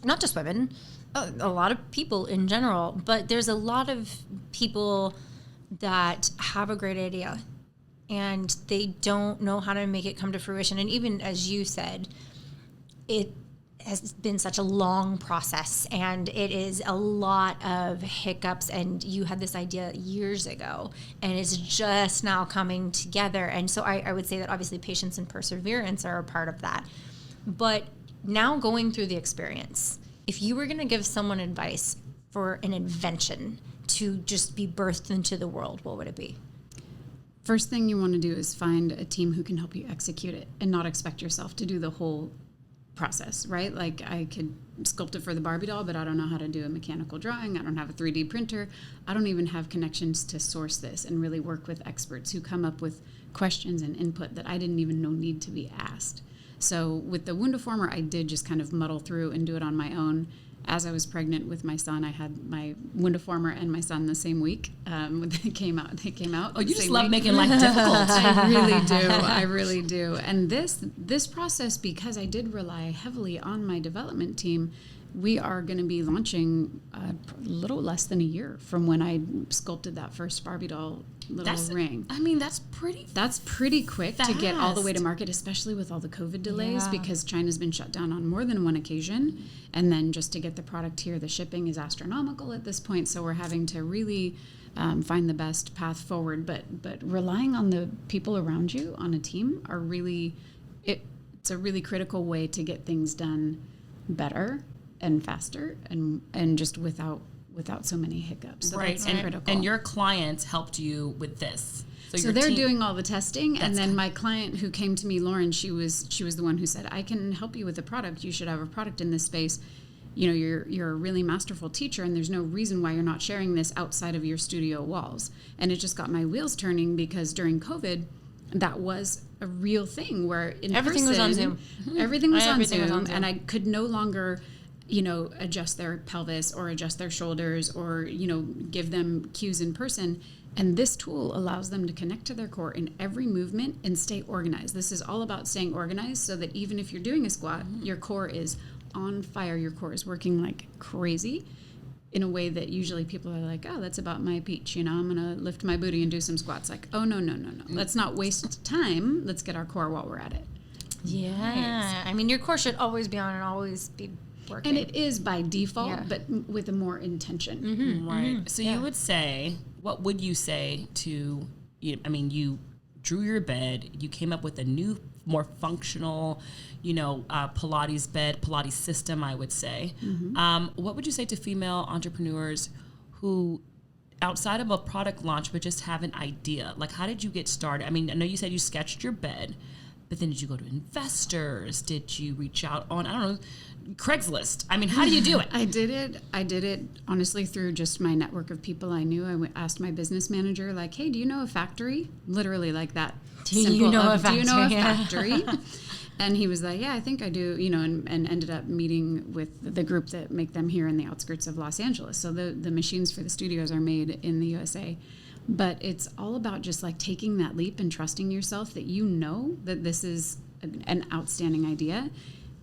Speaker 3: not just women, a lot of people in general, but there's a lot of people that have a great idea and they don't know how to make it come to fruition. And even as you said, it has been such a long process and it is a lot of hiccups, and you had this idea years ago and it's just now coming together. And so I would say that obviously patience and perseverance are a part of that. But now going through the experience, if you were going to give someone advice for an invention to just be birthed into the world, what would it be?
Speaker 4: First thing you want to do is find a team who can help you execute it and not expect yourself to do the whole process, right? Like I could sculpt it for the Barbie doll, but I don't know how to do a mechanical drawing. I don't have a 3D printer. I don't even have connections to source this and really work with experts who come up with questions and input that I didn't even know need to be asked. So with the Wundaformer, I did just kind of muddle through and do it on my own. As I was pregnant with my son, I had my Wundaformer and my son the same week. When they came out.
Speaker 5: Oh, you
Speaker 4: the
Speaker 5: just
Speaker 4: same
Speaker 5: love
Speaker 4: week.
Speaker 5: making life difficult.
Speaker 4: I really do. I really do. And this process, because I did rely heavily on my development team, we are going to be launching a little less than a year from when I sculpted that first Barbie doll ring.
Speaker 5: I mean, that's pretty
Speaker 4: That's pretty quick to get all the way to
Speaker 5: fast.
Speaker 4: market, especially with all the COVID delays,
Speaker 3: Yeah.
Speaker 4: because China's been shut down on more than one occasion. And then just to get the product here, the shipping is astronomical at this point. So we're having to really find the best path forward. But relying on the people around you on a team are really, it's a really critical way to get things done better and faster and just without so many hiccups. So
Speaker 5: right.
Speaker 4: that's
Speaker 5: And,
Speaker 4: critical.
Speaker 5: and your clients helped you with this.
Speaker 4: So
Speaker 5: your
Speaker 4: they're
Speaker 5: team-
Speaker 4: doing all the testing, and
Speaker 5: That's
Speaker 4: then my client who came to me, Lauren, she was the one who said, "I can help you with a product. You should have a product in this space. You know, you're a really masterful teacher, and there's no reason why you're not sharing this outside of your studio walls." And it just got my wheels turning, because during COVID, that was a real thing where
Speaker 3: Everything was on Zoom.
Speaker 4: Everything was on
Speaker 3: Everything was
Speaker 4: Zoom,
Speaker 3: on Zoom.
Speaker 4: and I could no longer adjust their pelvis or adjust their shoulders or, give them cues in person. And this tool allows them to connect to their core in every movement and stay organized. This is all about staying organized so that even if you're doing a squat, your core is on fire. Your core is working like crazy. in a way that usually people are like, oh, that's about my peach. You know, I'm going to lift my booty and do some squats. Like, oh, no. Let's not waste time. Let's get our core while we're at it.
Speaker 3: Yeah. Nice. I mean, your core should always be on and always be working.
Speaker 4: And it is by default, but with a more intention.
Speaker 5: Mm-hmm. Right. So you would say, what would you say to, you drew your bed, you came up with a new, more functional, Pilates system, I would say. Mm-hmm. What would you say to female entrepreneurs who, outside of a product launch, but just have an idea? Like, how did you get started? I mean, I know you said you sketched your bed, but then did you go to investors? Did you reach out on, Craigslist? I mean, how do you do it?
Speaker 4: I did it honestly through just my network of people I knew. I asked my business manager, like, hey, do you know a factory? Literally like that.
Speaker 3: Do you know a
Speaker 4: factory? And he was like, yeah, I think I do, and ended up meeting with the group that make them here in the outskirts of Los Angeles. So the machines for the studios are made in the USA. But it's all about just like taking that leap and trusting yourself that that this is an outstanding idea.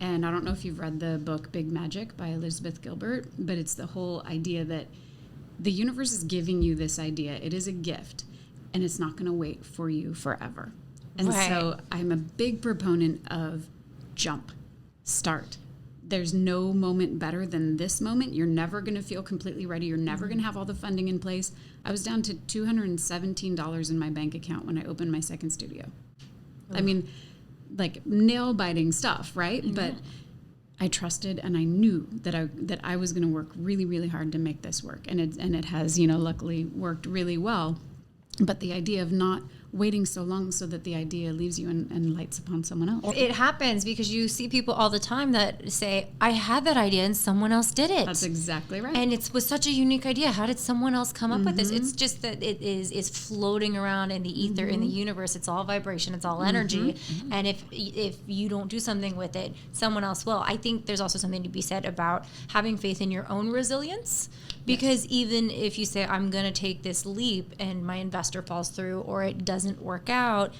Speaker 4: And I don't know if you've read the book Big Magic by Elizabeth Gilbert, but it's the whole idea that the universe is giving you this idea. It is a gift, and it's not going to wait for you forever. And so I'm a big proponent of jump, start. There's no moment better than this moment. You're never going to feel completely ready. You're never going to have all the funding in place. I was down to $217 in my bank account when I opened my second studio. Oh. I mean, like nail-biting stuff, right? Mm-hmm. But I trusted and I knew that I was going to work really, really hard to make this work. And it has, luckily worked really well. But the idea of not waiting so long so that the idea leaves you and lights upon someone else.
Speaker 3: It happens because you see people all the time that say, I had that idea and someone else did it.
Speaker 4: That's exactly right.
Speaker 3: And it was such a unique idea. How did someone else come up with this? It's just that it's floating around in the ether, in the universe. It's all vibration. It's all energy. And if you don't do something with it, someone else will. I think there's also something to be said about having faith in your own resilience. Because even if you say, I'm going to take this leap and my investor falls through or it doesn't work out,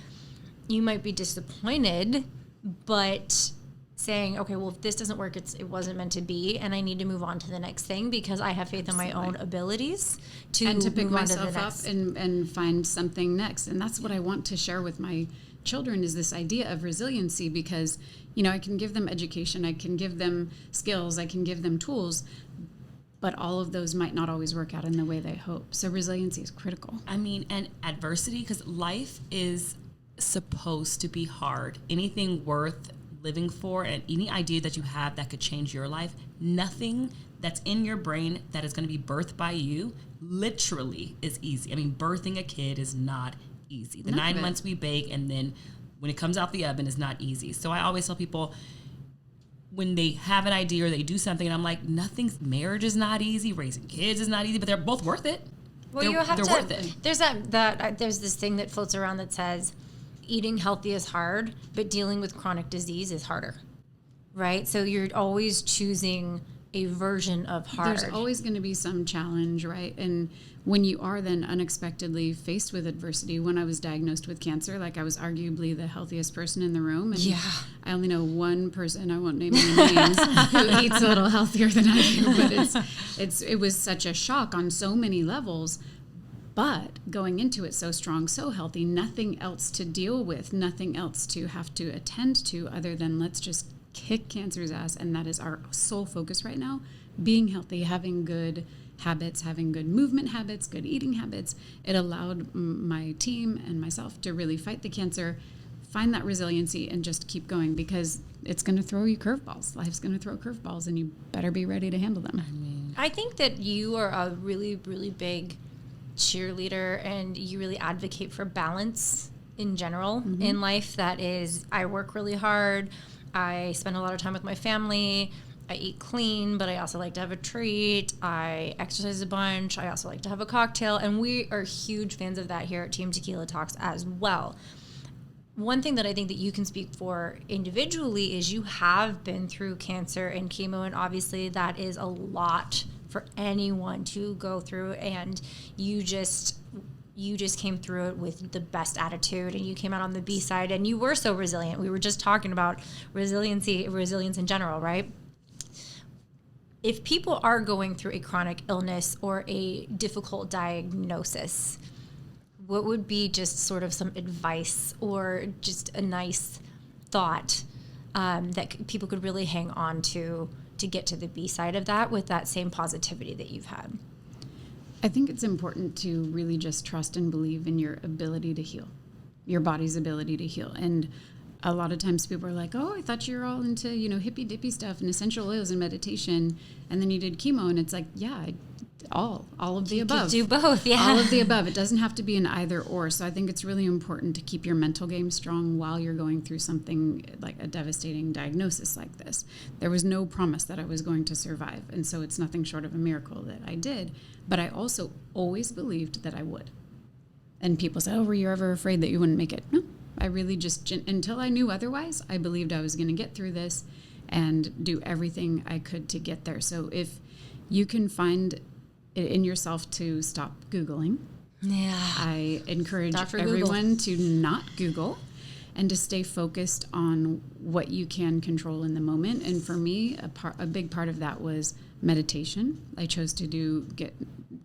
Speaker 3: you might be disappointed, but saying, okay, well, if this doesn't work, it wasn't meant to be, and I need to move on to the next thing because I have faith in my own abilities to
Speaker 4: pick
Speaker 3: move on
Speaker 4: myself
Speaker 3: to the
Speaker 4: up
Speaker 3: next.
Speaker 4: and find something next. And that's what I want to share with my children is this idea of resiliency because, I can give them education, I can give them skills, I can give them tools, but all of those might not always work out in the way they hope. So resiliency is critical.
Speaker 5: I mean, and adversity, because life is supposed to be hard. Anything worth living for and any idea that you have that could change your life, nothing that's in your brain that is going to be birthed by you literally is easy. I mean, birthing a kid is not easy. The 9 months we bake and then when it comes out the oven is not easy. So I always tell people, when they have an idea or they do something, and I'm like, marriage is not easy, raising kids is not easy, but they're both worth it.
Speaker 3: Well, they're worth it. There's there's this thing that floats around that says, eating healthy is hard, but dealing with chronic disease is harder, right? So you're always choosing a version of hard.
Speaker 4: There's always going to be some challenge, right? And when you are then unexpectedly faced with adversity, when I was diagnosed with cancer, like I was arguably the healthiest person in the room. And I only know one person, I won't name any names, who eats a little healthier than I do. But it was such a shock on so many levels. But going into it so strong, so healthy, nothing else to deal with, nothing else to have to attend to other than let's just kick cancer's ass. And that is our sole focus right now. Being healthy, having good habits, having good movement habits, good eating habits. It allowed my team and myself to really fight the cancer, find that resiliency, and just keep going because it's going to throw you curveballs. Life's going to throw curveballs, and you better be ready to handle them.
Speaker 3: I think that you are a really, really big cheerleader, and you really advocate for balance in general in life. That is, I work really hard. I spend a lot of time with my family. I eat clean, but I also like to have a treat. I exercise a bunch. I also like to have a cocktail. And we are huge fans of that here at Team Tequila Talks as well. One thing that I think that you can speak for individually is you have been through cancer and chemo, and obviously that is a lot for anyone to go through, and you just came through it with the best attitude, and you came out on the B side, and you were so resilient. We were just talking about resilience in general, right? if people are going through a chronic illness or a difficult diagnosis, what would be just sort of some advice or just a nice thought that people could really hang on to get to the B side of that with that same positivity that you've had?
Speaker 4: I think it's important to really just trust and believe in your ability to heal, your body's ability to heal. And a lot of times people are like, oh, I thought you were all into, hippy dippy stuff and essential oils and meditation. And then you did chemo. And it's like, yeah, all of the above.
Speaker 3: You could do both, yeah.
Speaker 4: All of the above. It doesn't have to be an either or. So I think it's really important to keep your mental game strong while you're going through something like a devastating diagnosis like this. There was no promise that I was going to survive. And so it's nothing short of a miracle that I did. But I also always believed that I would. And people say, oh, were you ever afraid that you wouldn't make it? No, I really just, until I knew otherwise, I believed I was going to get through this and do everything I could to get there. So if you can find it in yourself to stop Googling, I encourage everyone to not Google and to stay focused on what you can control in the moment. And for me, a big part of that was meditation. I chose to get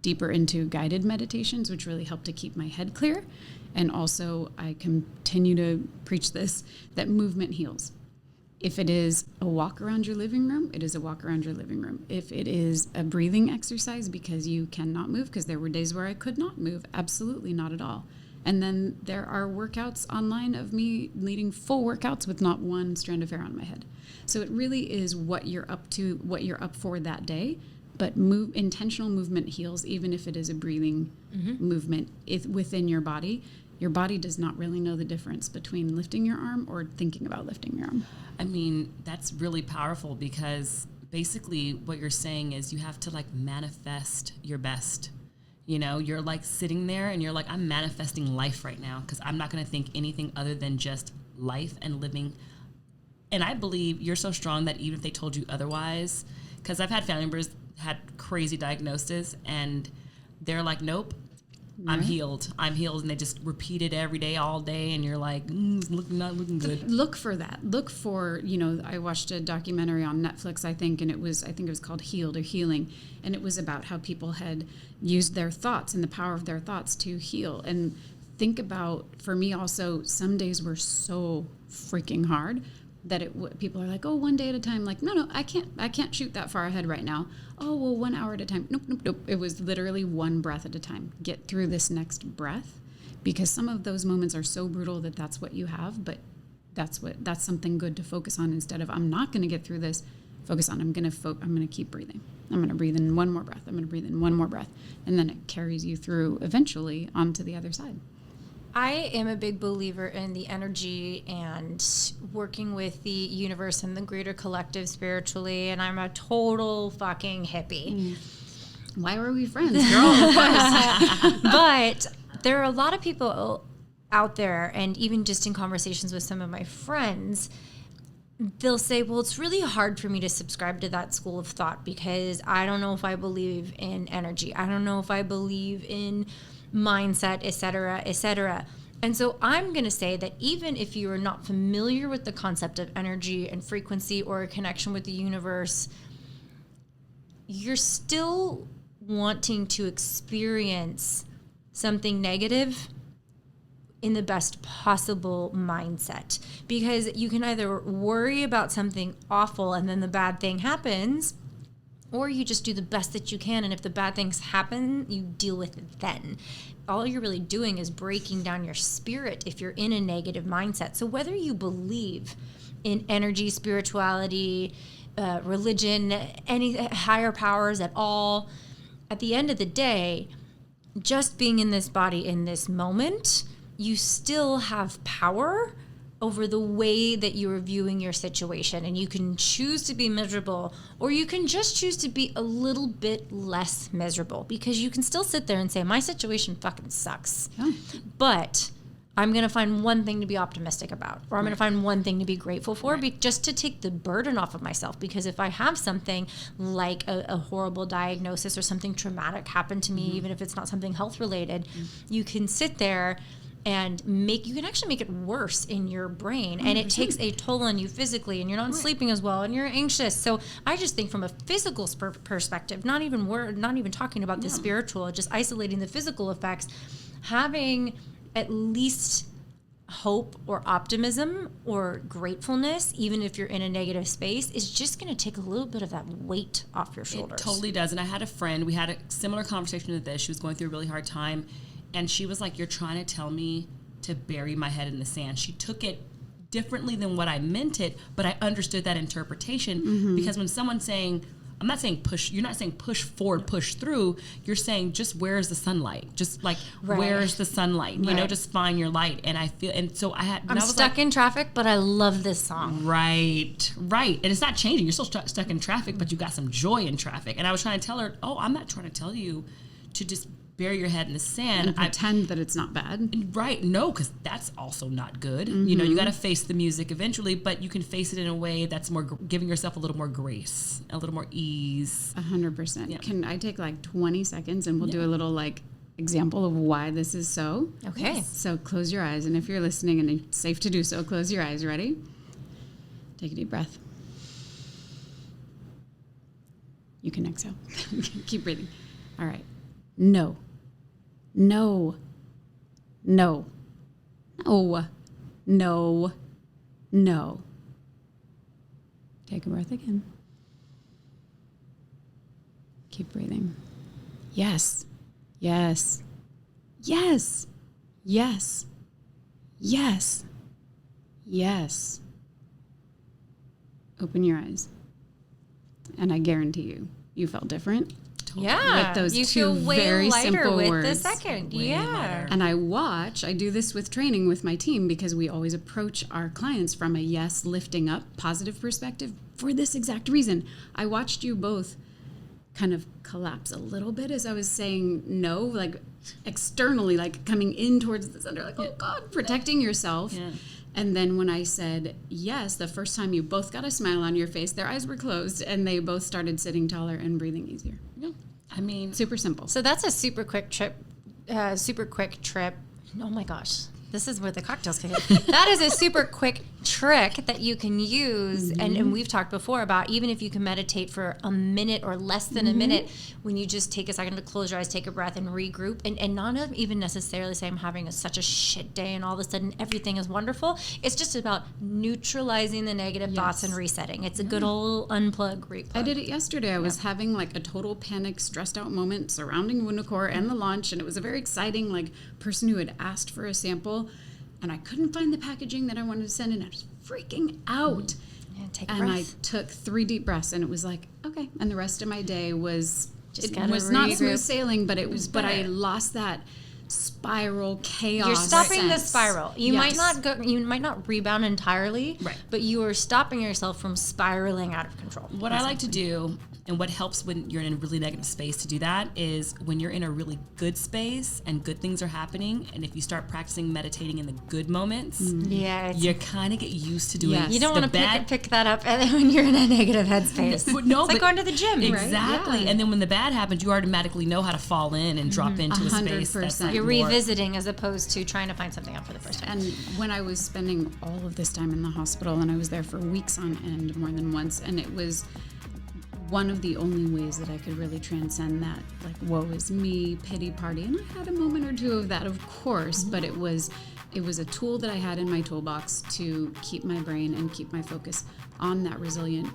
Speaker 4: deeper into guided meditations, which really helped to keep my head clear. And also, I continue to preach this, that movement heals. If it is a walk around your living room, it is a walk around your living room. If it is a breathing exercise because you cannot move, because there were days where I could not move, absolutely not at all. And then there are workouts online of me leading full workouts with not one strand of hair on my head. So it really is what you're up to, what you're up for that day. But intentional movement heals, even if it is a breathing movement within your body. Your body does not really know the difference between lifting your arm or thinking about lifting your arm.
Speaker 5: I mean, that's really powerful because basically what you're saying is you have to like manifest your best. You're like sitting there and you're like, I'm manifesting life right now because I'm not going to think anything other than just life and living. And I believe you're so strong that even if they told you otherwise, because I've had family members had crazy diagnosis and they're like, nope, I'm healed. And they just repeat it every day, all day. And you're like, not looking good.
Speaker 4: Look for that. Look for, I watched a documentary on Netflix, I think it was called Healed or Healing. And it was about how people had used their thoughts and the power of their thoughts to heal. And think about, for me also, some days were so freaking hard that people are like, oh, one day at a time. Like, no, I can't shoot that far ahead right now. Oh, well, 1 hour at a time. Nope. It was literally one breath at a time. Get through this next breath, because some of those moments are so brutal that that's what you have. But that's something good to focus on instead of, I'm not going to get through this. Focus on, I'm going to keep breathing. I'm going to breathe in one more breath. I'm going to breathe in one more breath. And then it carries you through eventually onto the other side.
Speaker 3: I am a big believer in the energy and working with the universe and the greater collective spiritually, and I'm a total fucking hippie.
Speaker 4: Why were we friends, girl? Of course.
Speaker 3: But there are a lot of people out there, and even just in conversations with some of my friends, they'll say, well, it's really hard for me to subscribe to that school of thought because I don't know if I believe in energy. I don't know if I believe in mindset, et cetera, et cetera. And so I'm going to say that even if you are not familiar with the concept of energy and frequency or a connection with the universe, you're still wanting to experience something negative in the best possible mindset, because you can either worry about something awful and then the bad thing happens, or you just do the best that you can, and if the bad things happen, you deal with it then. All you're really doing is breaking down your spirit if you're in a negative mindset. So whether you believe in energy, spirituality, religion, any higher powers at all, at the end of the day, just being in this body in this moment, you still have power over the way that you're viewing your situation. And you can choose to be miserable, or you can just choose to be a little bit less miserable, because you can still sit there and say, my situation fucking sucks. Yeah. But I'm going to find one thing to be optimistic about, or I'm going to find one thing to be grateful for, just to take the burden off of myself. Because if I have something like a horrible diagnosis or something traumatic happen to me, even if it's not something health related, you can sit there and you can actually make it worse in your brain, and it takes a toll on you physically, and you're not sleeping as well, and you're anxious. So I just think from a physical perspective, not even talking about the spiritual, just isolating the physical effects, having at least hope or optimism or gratefulness, even if you're in a negative space, is just going to take a little bit of that weight off your shoulders.
Speaker 5: It totally does. And I had a friend, we had a similar conversation with this. She was going through a really hard time, and she was like, you're trying to tell me to bury my head in the sand. She took it differently than what I meant it, but I understood that interpretation because when someone's saying, I'm not saying push, you're not saying push forward, push through, you're saying just where's the sunlight? Just like, where's the sunlight? You know, just find your light. And I feel, and so I'm
Speaker 3: stuck in traffic, but I love this song.
Speaker 5: Right. And it's not changing. You're still stuck in traffic, but you got some joy in traffic. And I was trying to tell her, I'm not trying to tell you to just bury your head in the sand
Speaker 4: and pretend that it's not bad.
Speaker 5: Right. No, because that's also not good. You know, you got to face the music eventually, but you can face it in a way that's more giving yourself a little more grace, a little more ease.
Speaker 4: 100%. Yeah. Can I take like 20 seconds and we'll do a little like example of why this is so?
Speaker 3: Okay.
Speaker 4: Yes. So close your eyes, and if you're listening and it's safe to do so, close your eyes. Ready? Take a deep breath. You can exhale. Keep breathing. All right. No. No. No. No. No. No. Take a breath again. Keep breathing. Yes. Yes. Yes. Yes. Yes. Yes. Open your eyes. And I guarantee you felt different.
Speaker 3: Yeah,
Speaker 4: with those
Speaker 3: you
Speaker 4: two
Speaker 3: feel way
Speaker 4: very
Speaker 3: lighter
Speaker 4: simple
Speaker 3: with
Speaker 4: words.
Speaker 3: the second. Yeah.
Speaker 4: And I do this with training with my team because we always approach our clients from a yes, lifting up, positive perspective for this exact reason. I watched you both kind of collapse a little bit as I was saying no, like externally, like coming in towards the center, like, oh God, protecting yourself. Yeah. And then when I said yes, the first time you both got a smile on your face, their eyes were closed, and they both started sitting taller and breathing easier.
Speaker 5: Yeah. I mean,
Speaker 4: super simple.
Speaker 3: So that's a super quick trip. Oh my gosh. This is where the cocktails kick in. That is a super quick trick that you can use. And we've talked before about even if you can meditate for a minute or less than a minute, when you just take a second to close your eyes, take a breath, and regroup. And not even necessarily say I'm having such a shit day and all of a sudden everything is wonderful. It's just about neutralizing the negative thoughts and resetting. It's a good old unplug, replug.
Speaker 4: I did it yesterday. I was having like a total panic, stressed out moment surrounding Wundabar and the launch. And it was a very exciting person who had asked for a sample. And I couldn't find the packaging that I wanted to send, and I was freaking out.
Speaker 3: Yeah, take a
Speaker 4: and
Speaker 3: breath.
Speaker 4: I took 3 deep breaths, and it was like, okay. And the rest of my day was not smooth sailing, but it was. But I lost that spiral chaos.
Speaker 3: You're stopping the
Speaker 4: sense.
Speaker 3: spiral. You might not rebound entirely, but you are stopping yourself from spiraling out of control.
Speaker 5: What I like to do, and what helps when you're in a really negative space to do that, is when you're in a really good space and good things are happening, and if you start practicing meditating in the good moments, you kind of get used to doing it.
Speaker 3: You don't want to pick that up when you're in a negative headspace. It's like going to the gym.
Speaker 5: Exactly.
Speaker 3: Right? Yeah.
Speaker 5: And then when the bad happens, you automatically know how to fall in and drop into a space.
Speaker 4: 100%.
Speaker 3: You're revisiting as opposed to trying to find something out for the first time.
Speaker 4: And when I was spending all of this time in the hospital, and I was there for weeks on end, more than once, and it was one of the only ways that I could really transcend that, like, woe is me, pity party. And I had a moment or two of that, of course, but it was a tool that I had in my toolbox to keep my brain and keep my focus on that resilient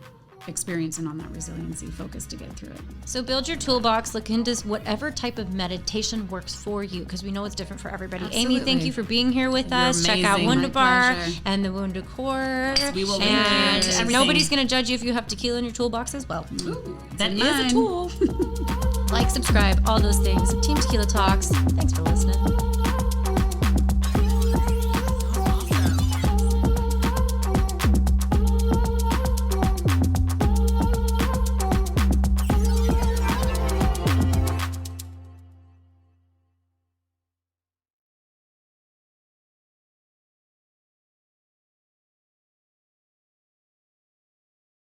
Speaker 4: experience and on that resiliency focus to get through it.
Speaker 3: So build your toolbox, look into whatever type of meditation works for you, because we know it's different for everybody.
Speaker 4: Absolutely.
Speaker 3: Amy, thank you for being here with us.
Speaker 5: Amazing.
Speaker 3: Check out Wundabar
Speaker 4: pleasure.
Speaker 3: and the Wundacore.
Speaker 5: We will
Speaker 3: and
Speaker 5: link
Speaker 3: nobody's going to judge you if you have tequila in your toolbox as well.
Speaker 5: Ooh, that is a tool.
Speaker 3: Like, subscribe, all those things. Team Tequila Talks. Thanks for listening.